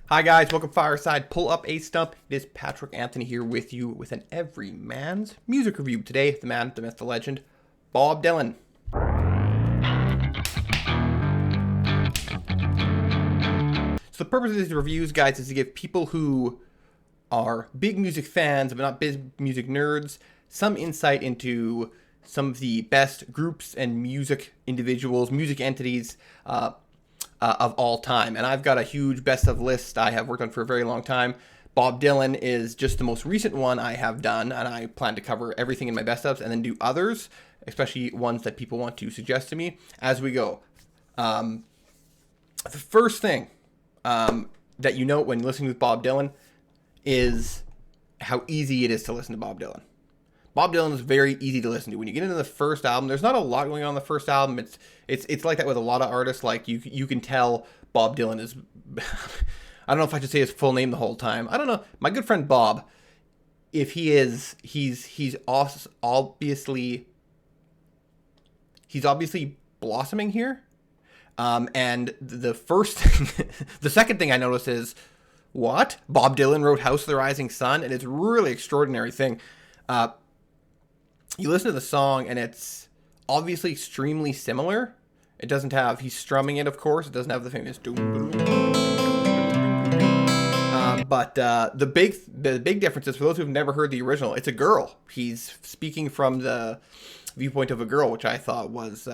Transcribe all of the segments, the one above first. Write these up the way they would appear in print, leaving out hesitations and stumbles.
Hi guys, welcome Fyrside. Pull up a stump. It is Patrick Anthony here with you with an every man's music review. Today, the man, the myth, the legend, Bob Dylan. So the purpose of these reviews, guys, is to give people who are big music fans but not big music nerds some insight into some of the best groups and music individuals, music entities, of all time. And I've got a huge best of list I have worked on for a very long time. Bob Dylan is just the most recent one I have done, and I plan to cover everything in my best ofs and then do others, especially ones that people want to suggest to me as we go. The first thing that you note when listening to Bob Dylan is how easy it is to listen to Bob Dylan. Bob Dylan is very easy to listen to. When you get into the first album, there's not a lot going on in the first album. It's like that with a lot of artists. Like you can tell Bob Dylan is I don't know if I should say his full name the whole time. I don't know. My good friend Bob, if he is, he's obviously blossoming here. And the first thing, the second thing I noticed is, what? Bob Dylan wrote House of the Rising Sun, and it's a really extraordinary thing. You listen to the song, and it's obviously extremely similar. It doesn't have, he's strumming it, of course. It doesn't have the famous doom. But the big difference is, for those who've never heard the original, it's a girl. He's speaking from the viewpoint of a girl, which I thought was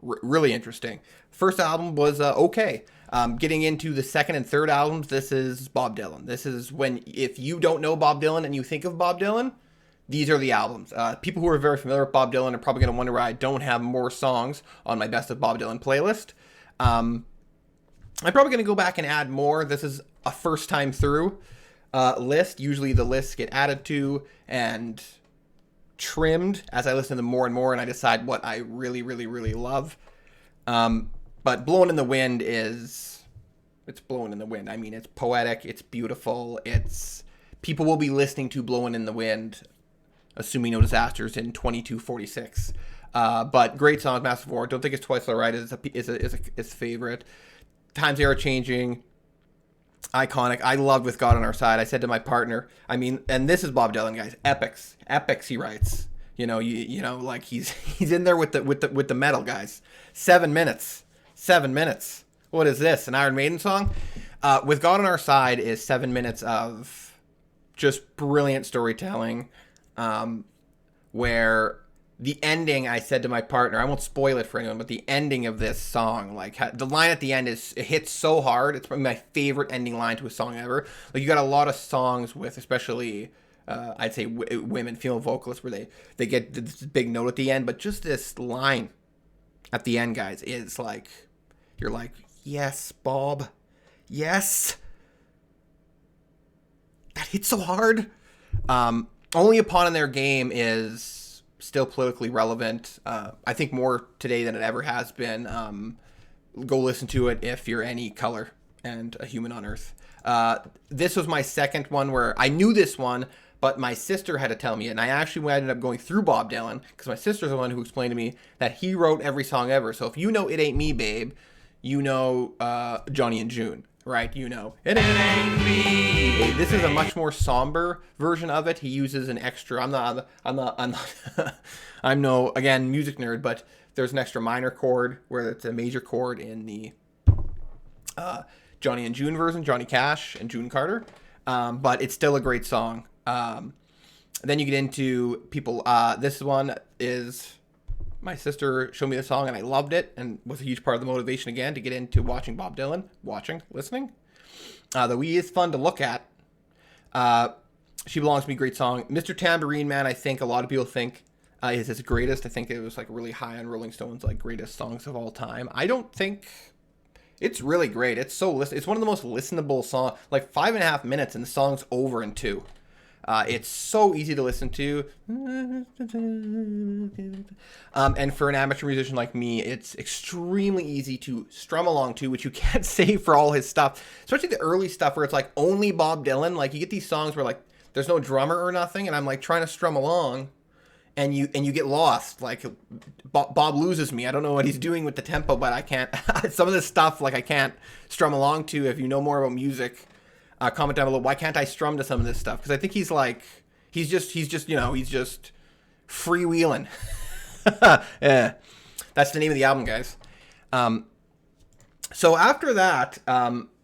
really interesting. First album was okay. Getting into the second and third albums, this is Bob Dylan. This is when, if you don't know Bob Dylan and you think of Bob Dylan, these are the albums. People who are very familiar with Bob Dylan are probably going to wonder why I don't have more songs on my Best of Bob Dylan playlist. I'm probably going to go back and add more. This is a first time through list. Usually the lists get added to and trimmed as I listen to them more and more, and I decide what I really, really, really love. But Blowin' in the Wind it's Blowin' in the Wind. I mean, it's poetic, it's beautiful, people will be listening to Blowin' in the Wind, assuming no disasters, in 2246. But great song, Massive War. Don't think it's twice alright is a favorite. Times They Are Changing, iconic. I loved With God on Our Side. I said to my partner, I mean, and this is Bob Dylan, guys, epics he writes. You know, like he's in there with the metal, guys. 7 minutes. What is this? An Iron Maiden song? With God on Our Side is 7 minutes of just brilliant storytelling, where the ending, I said to my partner, I won't spoil it for anyone, but the ending of this song, like the line at the end it hits so hard. It's probably my favorite ending line to a song ever. Like, you got a lot of songs with, especially I'd say women, female vocalists, where they get this big note at the end, but just this line at the end, guys, is like, you're like, yes, Bob, yes, that hits so hard. Only Upon in Their Game is still politically relevant. I think more today than it ever has been. Go listen to it if you're any color and a human on Earth. This was my second one where I knew this one, but my sister had to tell me it, and I actually ended up going through Bob Dylan because my sister's the one who explained to me that he wrote every song ever. So if you know It Ain't Me, Babe, you know Johnny and June, right? You know It Ain't Me. This is a much more somber version of it. He uses an extra. I'm no, again, music nerd, but there's an extra minor chord where it's a major chord in the Johnny and June version, Johnny Cash and June Carter. But it's still a great song. Then you get into people. This one is, my sister showed me the song and I loved it, and was a huge part of the motivation again to get into watching Bob Dylan, listening. Though he is fun to look at. She Belongs to Me, great song. Mr. Tambourine Man, I think a lot of people think is his greatest. I think it was like really high on Rolling Stone's like greatest songs of all time. I don't think it's really great. It's it's one of the most listenable songs. Like 5.5 minutes and the song's over in 2. It's so easy to listen to. And for an amateur musician like me, it's extremely easy to strum along to, which you can't say for all his stuff. Especially the early stuff where it's like only Bob Dylan. Like, you get these songs where like there's no drummer or nothing, and I'm like trying to strum along, and you get lost. Like Bob loses me. I don't know what he's doing with the tempo, but I can't. Some of this stuff, like, I can't strum along to. If you know more about music, comment down below. Why can't I strum to some of this stuff? Because I think he's just freewheeling. Yeah, that's the name of the album, guys. So after that,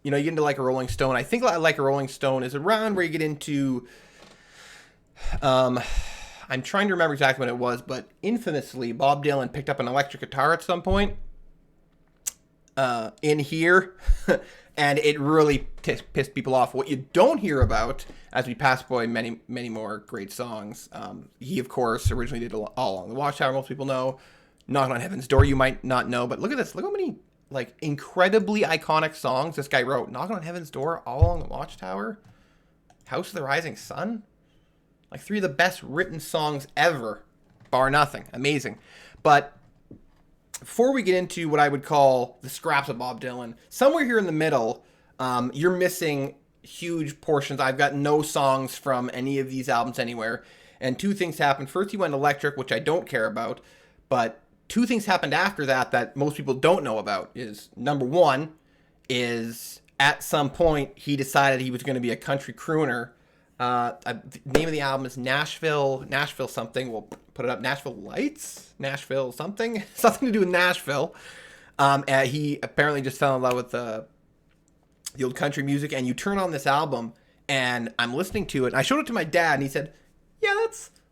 you get into Like a Rolling Stone. I think Like a Rolling Stone is around where you get into. I'm trying to remember exactly when it was, but infamously, Bob Dylan picked up an electric guitar at some point in here, and it really pissed people off. What you don't hear about, as we pass by many, many more great songs, he, of course, originally did All Along the Watchtower, most people know. Knock on Heaven's Door, you might not know, but look at this. Look how many, like, incredibly iconic songs this guy wrote. Knock on Heaven's Door, All Along the Watchtower, House of the Rising Sun. Like, 3 of the best written songs ever, bar nothing. Amazing. But before we get into what I would call the scraps of Bob Dylan, somewhere here in the middle, you're missing huge portions. I've got no songs from any of these albums anywhere. And 2 things happened. First, he went electric, which I don't care about. But 2 things happened after that most people don't know about. Is number 1 is at some point he decided he was going to be a country crooner. The name of the album is Nashville something. We'll put it up. Nashville Lights? Nashville something? Something to do with Nashville. He apparently just fell in love with the old country music. And you turn on this album, and I'm listening to it. And I showed it to my dad, and he said, yeah,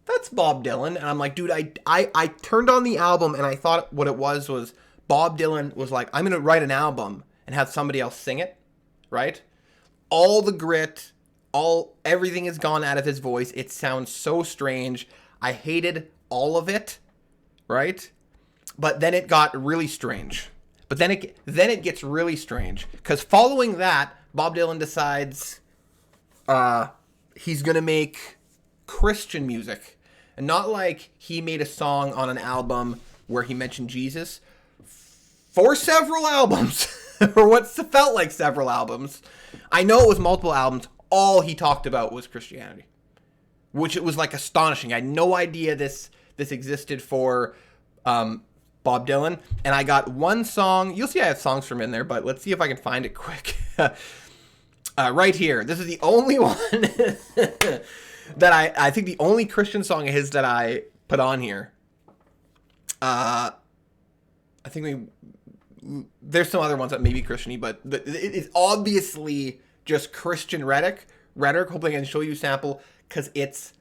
that's Bob Dylan. And I'm like, dude, I turned on the album, and I thought what it was Bob Dylan was like, I'm going to write an album and have somebody else sing it, right? All the grit, everything has gone out of his voice. It sounds so strange. I hated all of it, right? But then it got really strange. But then it gets really strange, because following that, Bob Dylan decides he's gonna make Christian music, and not like he made a song on an album where he mentioned Jesus. For several albums, or what felt like several albums, I know it was multiple albums, all he talked about was Christianity, which it was like astonishing. I had no idea this existed for Bob Dylan. And I got one song. You'll see I have songs from in there, but let's see if I can find it quick. Right here. This is the only one that I think the only Christian song of his that I put on here. I think there's some other ones that may be Christian-y, but it is obviously just Christian rhetoric. Hopefully I can show you a sample, because it's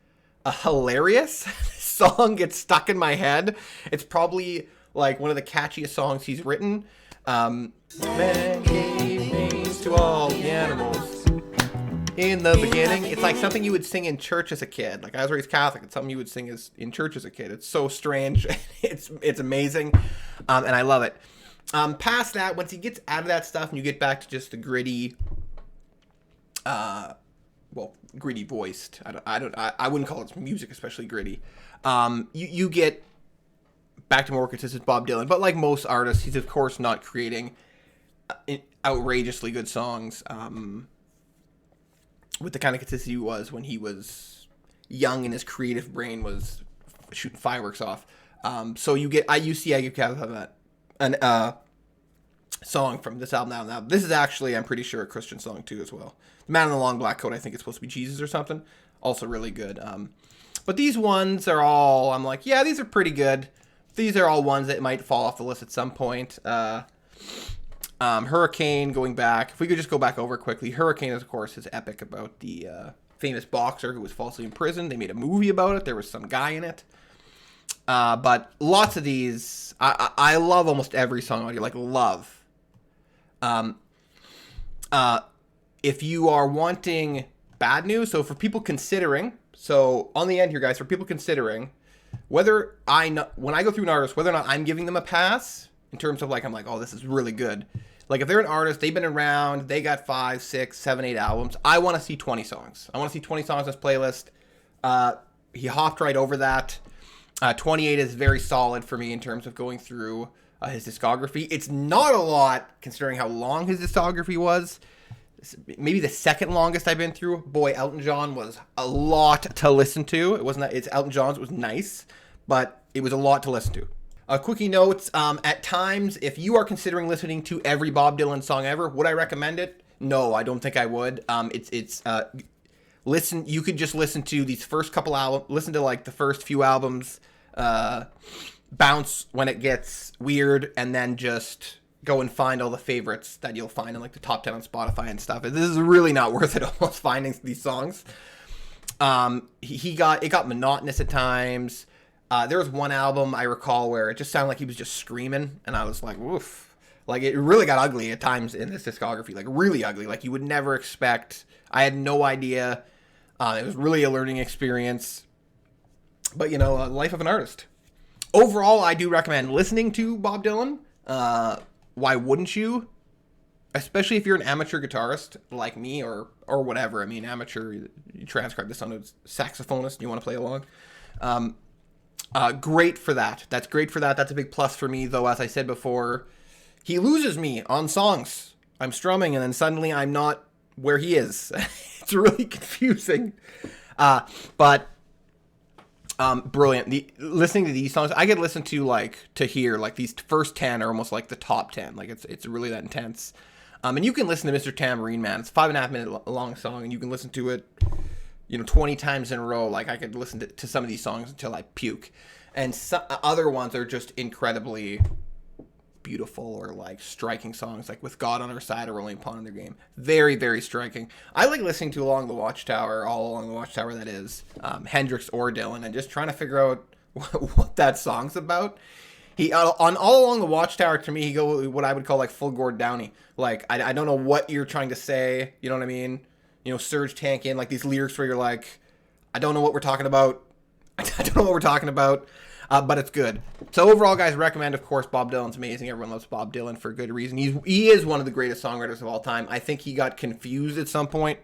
a hilarious song. Gets stuck in my head. It's probably like one of the catchiest songs he's written. Man gave names to all the animals in the beginning. It's like something you would sing in church as a kid. Like, I was raised Catholic. It's something you would sing in church as a kid. It's so strange. It's amazing, and I love it. Past that, once he gets out of that stuff and you get back to just the gritty, gritty voiced. I wouldn't call it music, especially gritty. You get back to more consistent Bob Dylan, but like most artists, he's of course not creating outrageously good songs with the kind of consistency he was when he was young and his creative brain was shooting fireworks off. So you get I give that an song from this album now. This is actually, I'm pretty sure, a Christian song too as well. The Man in the Long Black Coat, I think it's supposed to be Jesus or something. Also really good. But these ones are all, I'm like, yeah, these are pretty good. These are all ones that might fall off the list at some point. Hurricane, going back. If we could just go back over quickly. Hurricane, of course, is epic about the famous boxer who was falsely imprisoned. They made a movie about it. There was some guy in it. But lots of these, I love almost every song on here. Like, love. If you are wanting bad news, so for people considering, so on the end here, guys, for people considering whether when I go through an artist, whether or not I'm giving them a pass in terms of like, I'm like, oh, this is really good. Like, if they're an artist, they've been around, they got 5, 6, 7, 8 albums. I want to see 20 songs. I want to see 20 songs on this playlist. He hopped right over that. 28 is very solid for me in terms of going through his discography. It's not a lot considering how long his discography was. Maybe the second longest I've been through. Boy, Elton John was a lot to listen to. It wasn't that it's Elton John's. It was nice, but it was a lot to listen to. Quickie notes, at times, if you are considering listening to every Bob Dylan song ever, would I recommend it? No, I don't think I would. Listen, you could just listen to these first couple albums, listen to like the first few albums, bounce when it gets weird, and then just go and find all the favorites that you'll find in like the top 10 on Spotify and stuff. This is really not worth it almost finding these songs. It got monotonous at times. There was one album I recall where it just sounded like he was just screaming, and I was like, woof. Like, it really got ugly at times in this discography, like really ugly. Like, you would never expect. I had no idea. It was really a learning experience. But, life of an artist. Overall, I do recommend listening to Bob Dylan. Why wouldn't you? Especially if you're an amateur guitarist like me or whatever. I mean, amateur, you transcribe this onto saxophonist and you want to play along. Great for that. That's great for that. That's a big plus for me, though, as I said before. He loses me on songs. I'm strumming, and then suddenly I'm not where he is. It's really confusing. But brilliant. Listening to these songs, I could listen to hear these first 10 are almost like the top 10. Like, it's really that intense. And you can listen to Mr. Tambourine Man. It's a 5.5 minute long song, and you can listen to it 20 times in a row. Like, I could listen to some of these songs until I puke. And other ones are just incredibly beautiful or like striking songs, like With God on Our Side or Rolling Upon in Their Game. Very, very striking. I like listening to All Along the Watchtower, that is, Hendrix or Dylan, and just trying to figure out what that song's about. He on All Along the Watchtower, to me, he go what I would call like full Gord Downey. Like, I don't know what you're trying to say, you know what I mean? Serge Tankian, like these lyrics where you're like, I don't know what we're talking about. But it's good. So overall, guys, recommend, of course. Bob Dylan's amazing. Everyone loves Bob Dylan for a good reason. He is one of the greatest songwriters of all time. I think he got confused at some point.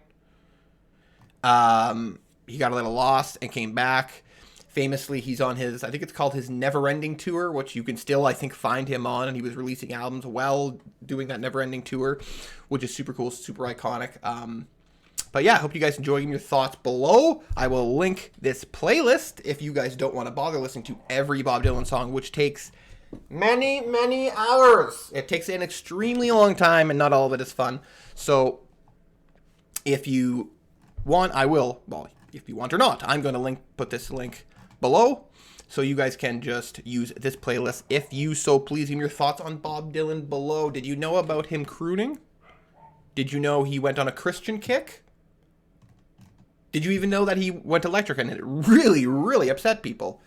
He got a little lost and came back. Famously, he's on his, I think it's called his Never Ending Tour, which you can still, I think, find him on. And he was releasing albums while doing that Never Ending Tour, which is super cool, super iconic. But yeah, I hope you guys enjoy. Give me your thoughts below. I will link this playlist if you guys don't want to bother listening to every Bob Dylan song, which takes many, many hours. It takes an extremely long time, and not all of it is fun. So if you want, I will. Well, if you want or not, I'm going to put this link below, so you guys can just use this playlist if you so please. Give me your thoughts on Bob Dylan below. Did you know about him crooning? Did you know he went on a Christian kick? Did you even know that he went electric and it really, really upset people?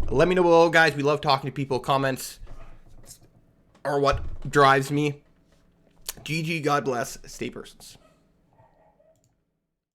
Let me know below, guys. We love talking to people. Comments are what drives me. GG, God bless. Stay persons.